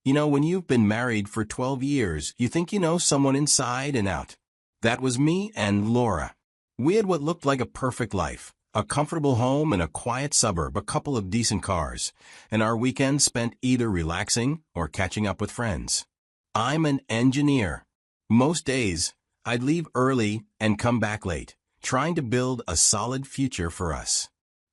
You know, when you've been married for 12 years, you think you know someone inside and out. That was me and Laura. We had what looked like a perfect life, a comfortable home in a quiet suburb, a couple of decent cars, and our weekends spent either relaxing or catching up with friends. I'm an engineer. Most days, I'd leave early and come back late, trying to build a solid future for us.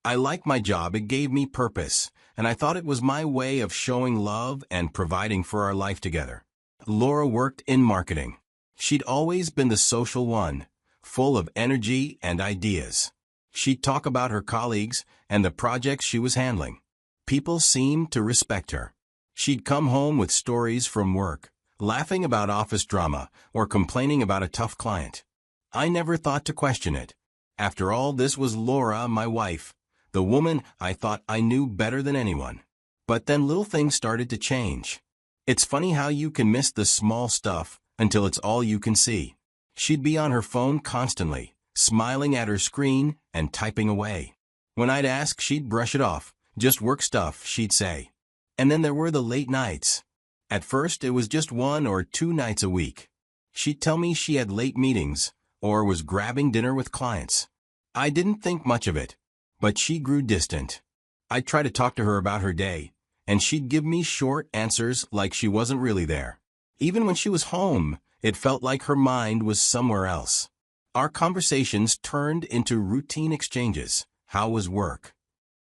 I liked my job. It gave me purpose, and I thought it was my way of showing love and providing for our life together. Laura worked in marketing. She'd always been the social one, full of energy and ideas. She'd talk about her colleagues and the projects she was handling. People seemed to respect her. She'd come home with stories from work, laughing about office drama or complaining about a tough client. I never thought to question it. After all, this was Laura, my wife, the woman I thought I knew better than anyone. But then little things started to change. It's funny how you can miss the small stuff until it's all you can see. She'd be on her phone constantly, smiling at her screen and typing away. When I'd ask, she'd brush it off. Just work stuff, she'd say. And then there were the late nights. At first, it was just 1 or 2 nights a week. She'd tell me she had late meetings or was grabbing dinner with clients. I didn't think much of it, but she grew distant. I'd try to talk to her about her day, and she'd give me short answers like she wasn't really there. Even when she was home, it felt like her mind was somewhere else. Our conversations turned into routine exchanges. How was work?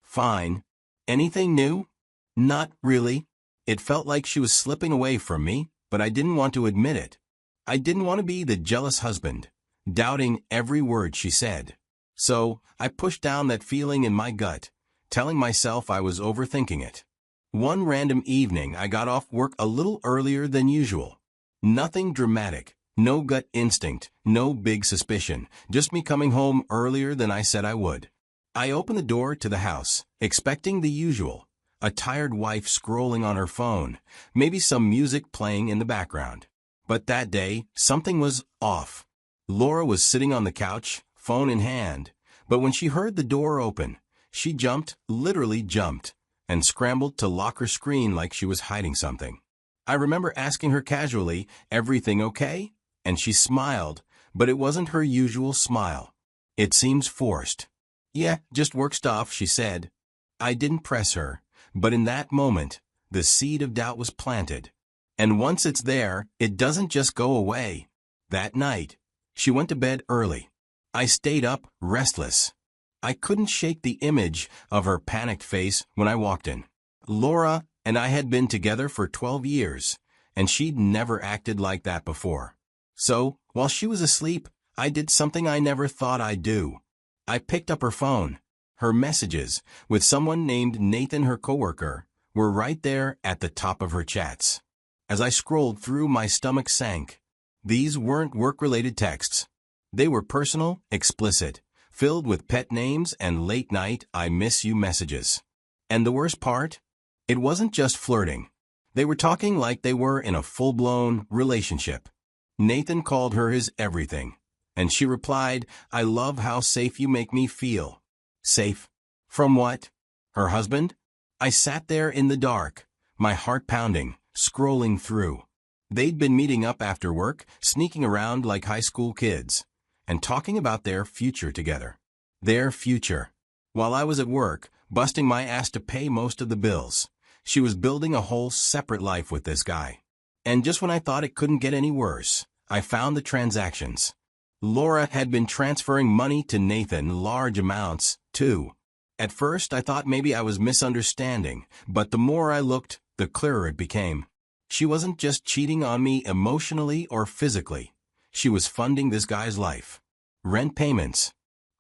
Fine. Anything new? Not really. It felt like she was slipping away from me, but I didn't want to admit it. I didn't want to be the jealous husband, doubting every word she said. So, I pushed down that feeling in my gut, telling myself I was overthinking it. One random evening, I got off work a little earlier than usual. Nothing dramatic, no gut instinct, no big suspicion, just me coming home earlier than I said I would. I opened the door to the house, expecting the usual, a tired wife scrolling on her phone, maybe some music playing in the background. But that day, something was off. Laura was sitting on the couch, phone in hand, but when she heard the door open, she jumped, literally jumped, and scrambled to lock her screen like she was hiding something. I remember asking her casually, "Everything okay?" And she smiled, but it wasn't her usual smile. It seems forced. "Yeah, just work stuff," she said. I didn't press her, but in that moment, the seed of doubt was planted. And once it's there, it doesn't just go away. That night, she went to bed early. I stayed up, restless. I couldn't shake the image of her panicked face when I walked in. Laura and I had been together for 12 years, and she'd never acted like that before. So, while she was asleep, I did something I never thought I'd do. I picked up her phone. Her messages, with someone named Nathan, her coworker, were right there at the top of her chats. As I scrolled through, my stomach sank. These weren't work-related texts. They were personal, explicit, filled with pet names and late-night "I miss you" messages. And the worst part? It wasn't just flirting. They were talking like they were in a full-blown relationship. Nathan called her his everything, and she replied, "I love how safe you make me feel." Safe? From what? Her husband? I sat there in the dark, my heart pounding, scrolling through. They'd been meeting up after work, sneaking around like high school kids, and talking about their future together. Their future. While I was at work, busting my ass to pay most of the bills, she was building a whole separate life with this guy. And just when I thought it couldn't get any worse, I found the transactions. Laura had been transferring money to Nathan, large amounts, too. At first, I thought maybe I was misunderstanding, but the more I looked, the clearer it became. She wasn't just cheating on me emotionally or physically. She was funding this guy's life. Rent payments.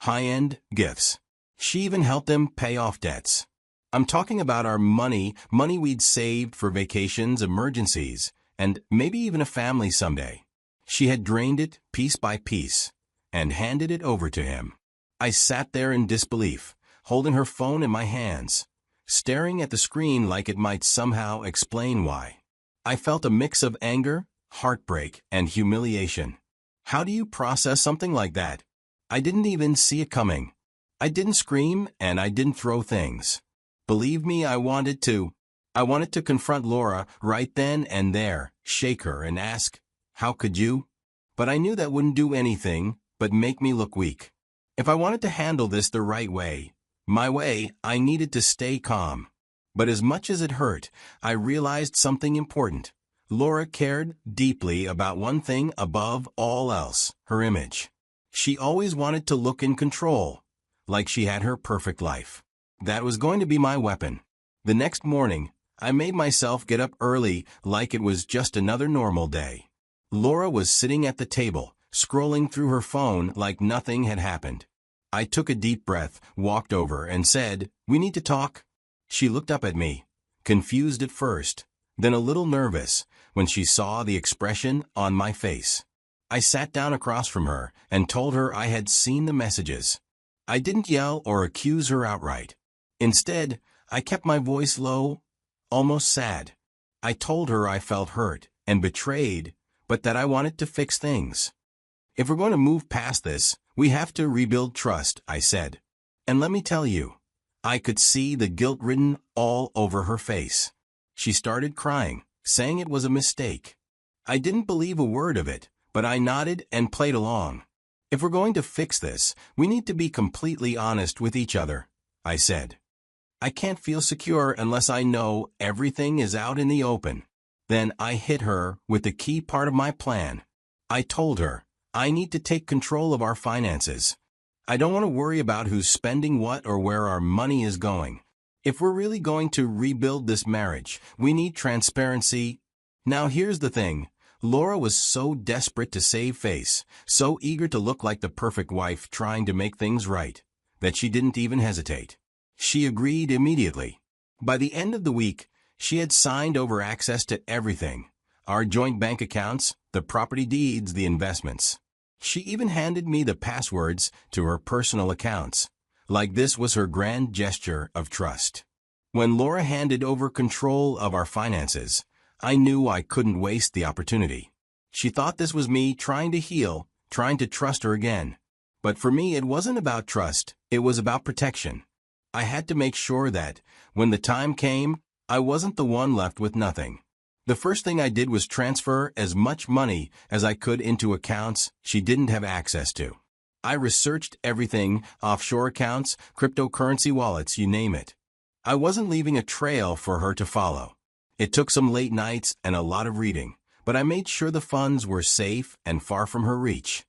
High-end gifts. She even helped him pay off debts. I'm talking about our money we'd saved for vacations, emergencies, and maybe even a family someday. She had drained it piece by piece and handed it over to him. I sat there in disbelief, holding her phone in my hands, staring at the screen like it might somehow explain why. I felt a mix of anger, heartbreak, and humiliation. How do you process something like that? I didn't even see it coming. I didn't scream and I didn't throw things. Believe me, I wanted to. I wanted to confront Laura right then and there, shake her and ask, "How could you?" But I knew that wouldn't do anything but make me look weak. If I wanted to handle this the right way, my way, I needed to stay calm. But as much as it hurt, I realized something important. Laura cared deeply about one thing above all else, her image. She always wanted to look in control, like she had her perfect life. That was going to be my weapon. The next morning, I made myself get up early like it was just another normal day. Laura was sitting at the table, scrolling through her phone like nothing had happened. I took a deep breath, walked over, and said, "We need to talk." She looked up at me, confused at first, then a little nervous when she saw the expression on my face. I sat down across from her and told her I had seen the messages. I didn't yell or accuse her outright. Instead, I kept my voice low, almost sad. I told her I felt hurt and betrayed, but that I wanted to fix things. "If we're going to move past this, we have to rebuild trust," I said. And let me tell you, I could see the guilt written all over her face. She started crying, saying it was a mistake. I didn't believe a word of it, but I nodded and played along. "If we're going to fix this, we need to be completely honest with each other," I said. "I can't feel secure unless I know everything is out in the open." Then I hit her with the key part of my plan. I told her, I need to take control of our finances. I don't want to worry about who's spending what or where our money is going. If we're really going to rebuild this marriage, we need transparency. Now here's the thing. Laura was so desperate to save face, so eager to look like the perfect wife trying to make things right, that she didn't even hesitate. She agreed immediately. By the end of the week, she had signed over access to everything. Our joint bank accounts, the property deeds, the investments. She even handed me the passwords to her personal accounts, like this was her grand gesture of trust. When Laura handed over control of our finances, I knew I couldn't waste the opportunity. She thought this was me trying to heal, trying to trust her again. But for me, it wasn't about trust, it was about protection. I had to make sure that, when the time came, I wasn't the one left with nothing. The first thing I did was transfer as much money as I could into accounts she didn't have access to. I researched everything, offshore accounts, cryptocurrency wallets, you name it. I wasn't leaving a trail for her to follow. It took some late nights and a lot of reading, but I made sure the funds were safe and far from her reach.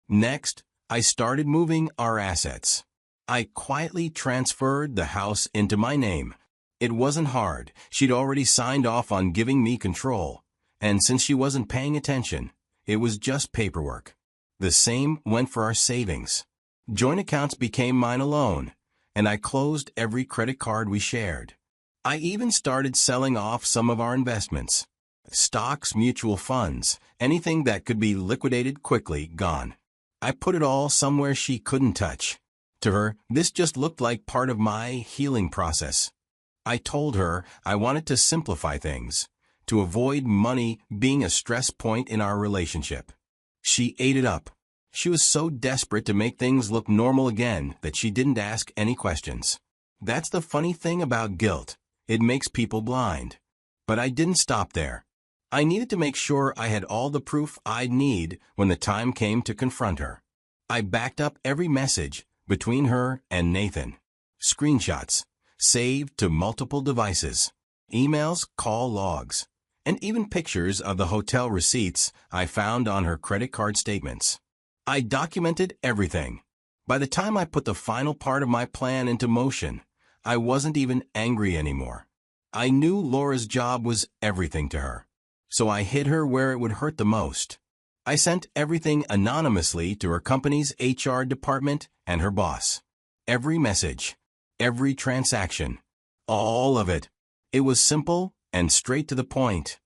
Next, I started moving our assets. I quietly transferred the house into my name. It wasn't hard. She'd already signed off on giving me control. And since she wasn't paying attention, it was just paperwork. The same went for our savings. Joint accounts became mine alone, and I closed every credit card we shared. I even started selling off some of our investments. Stocks, mutual funds, anything that could be liquidated quickly, gone. I put it all somewhere she couldn't touch. To her, this just looked like part of my healing process. I told her I wanted to simplify things, to avoid money being a stress point in our relationship. She ate it up. She was so desperate to make things look normal again that she didn't ask any questions. That's the funny thing about guilt. It makes people blind. But I didn't stop there. I needed to make sure I had all the proof I'd need when the time came to confront her. I backed up every message between her and Nathan. Screenshots, saved to multiple devices, emails, call logs, and even pictures of the hotel receipts I found on her credit card statements. I documented everything. By the time I put the final part of my plan into motion, I wasn't even angry anymore. I knew Laura's job was everything to her. So I hit her where it would hurt the most. I sent everything anonymously to her company's HR department and her boss. Every message, every transaction, all of it. It was simple and straight to the point.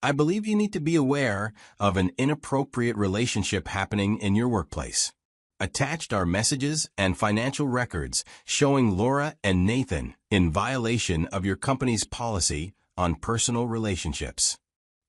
I believe you need to be aware of an inappropriate relationship happening in your workplace. Attached are messages and financial records showing Laura and Nathan in violation of your company's policy on personal relationships.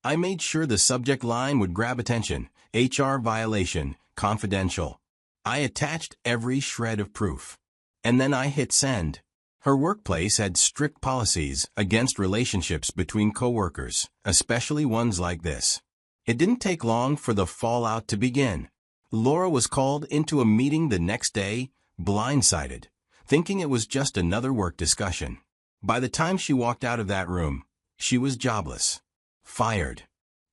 I made sure the subject line would grab attention: HR violation, confidential. I attached every shred of proof. And then I hit send. Her workplace had strict policies against relationships between coworkers, especially ones like this. It didn't take long for the fallout to begin. Laura was called into a meeting the next day, blindsided, thinking it was just another work discussion. By the time she walked out of that room, she was jobless. Fired.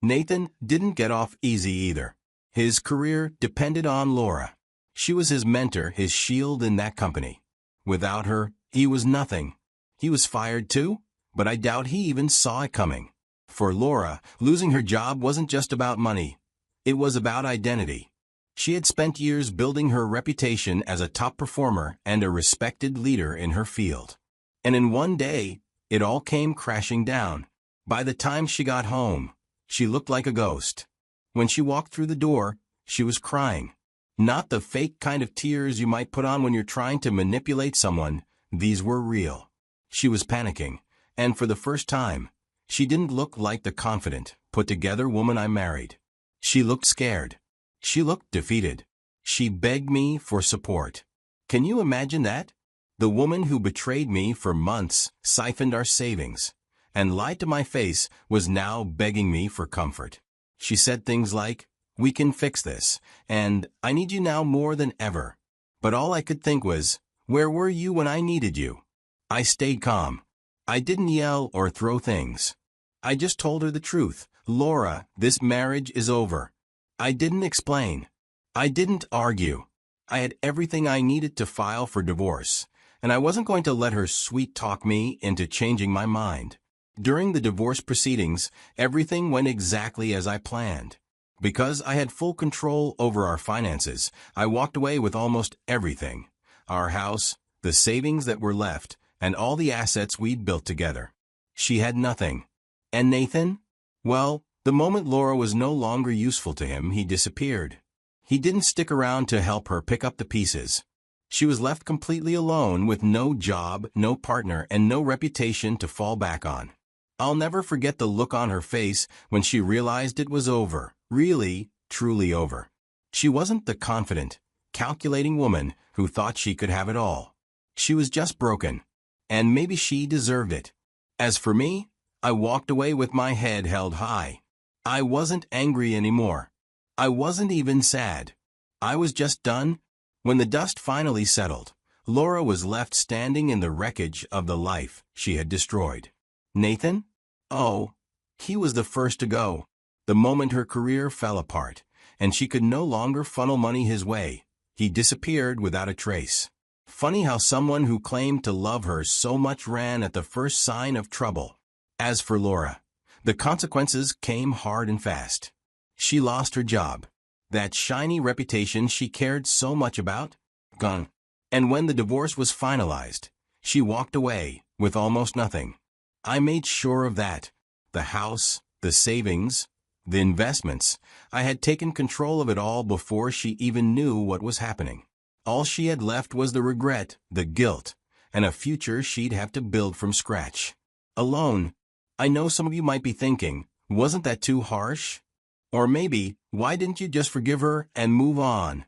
Nathan didn't get off easy either. His career depended on Laura. She was his mentor, his shield in that company. Without her, he was nothing. He was fired too, but I doubt he even saw it coming. For Laura, losing her job wasn't just about money. It was about identity. She had spent years building her reputation as a top performer and a respected leader in her field. And in one day, it all came crashing down. By the time she got home, she looked like a ghost. When she walked through the door, she was crying. Not the fake kind of tears you might put on when you're trying to manipulate someone. These were real. She was panicking, and for the first time, she didn't look like the confident, put-together woman I married. She looked scared. She looked defeated. She begged me for support. Can you imagine that? The woman who betrayed me for months, siphoned our savings, and lied to my face was now begging me for comfort. She said things like, "We can fix this," and "I need you now more than ever." But all I could think was, where were you when I needed you? I stayed calm. I didn't yell or throw things. I just told her the truth. Laura, this marriage is over. I didn't explain. I didn't argue. I had everything I needed to file for divorce, and I wasn't going to let her sweet-talk me into changing my mind. During the divorce proceedings, everything went exactly as I planned. Because I had full control over our finances, I walked away with almost everything. Our house, the savings that were left, and all the assets we'd built together. She had nothing. And Nathan? Well, the moment Laura was no longer useful to him, he disappeared. He didn't stick around to help her pick up the pieces. She was left completely alone with no job, no partner, and no reputation to fall back on. I'll never forget the look on her face when she realized it was over, really, truly over. She wasn't the confident, calculating woman who thought she could have it all. She was just broken, and maybe she deserved it. As for me, I walked away with my head held high. I wasn't angry anymore. I wasn't even sad. I was just done. When the dust finally settled, Laura was left standing in the wreckage of the life she had destroyed. Nathan? Oh, he was the first to go. The moment her career fell apart, and she could no longer funnel money his way, he disappeared without a trace. Funny how someone who claimed to love her so much ran at the first sign of trouble. As for Laura, the consequences came hard and fast. She lost her job. That shiny reputation she cared so much about, gone. And when the divorce was finalized, she walked away with almost nothing. I made sure of that. The house, the savings, the investments. I had taken control of it all before she even knew what was happening. All she had left was the regret, the guilt, and a future she'd have to build from scratch. Alone. I know some of you might be thinking, wasn't that too harsh? Or maybe, why didn't you just forgive her and move on?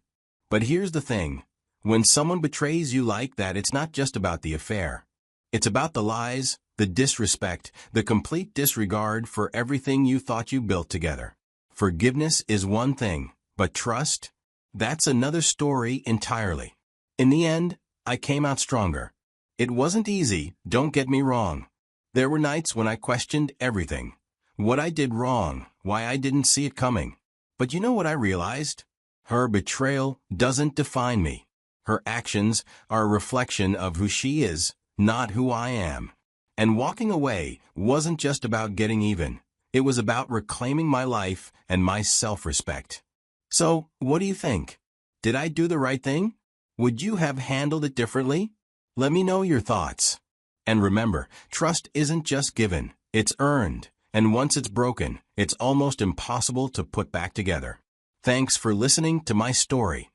But here's the thing. When someone betrays you like that, it's not just about the affair. It's about the lies, the disrespect, the complete disregard for everything you thought you built together. Forgiveness is one thing, but trust? That's another story entirely. In the end, I came out stronger. It wasn't easy, don't get me wrong. There were nights when I questioned everything. What I did wrong, why I didn't see it coming. But you know what I realized? Her betrayal doesn't define me. Her actions are a reflection of who she is, not who I am. And walking away wasn't just about getting even. It was about reclaiming my life and my self-respect. So, what do you think? Did I do the right thing? Would you have handled it differently? Let me know your thoughts. And remember, trust isn't just given, it's earned. And once it's broken, it's almost impossible to put back together. Thanks for listening to my story.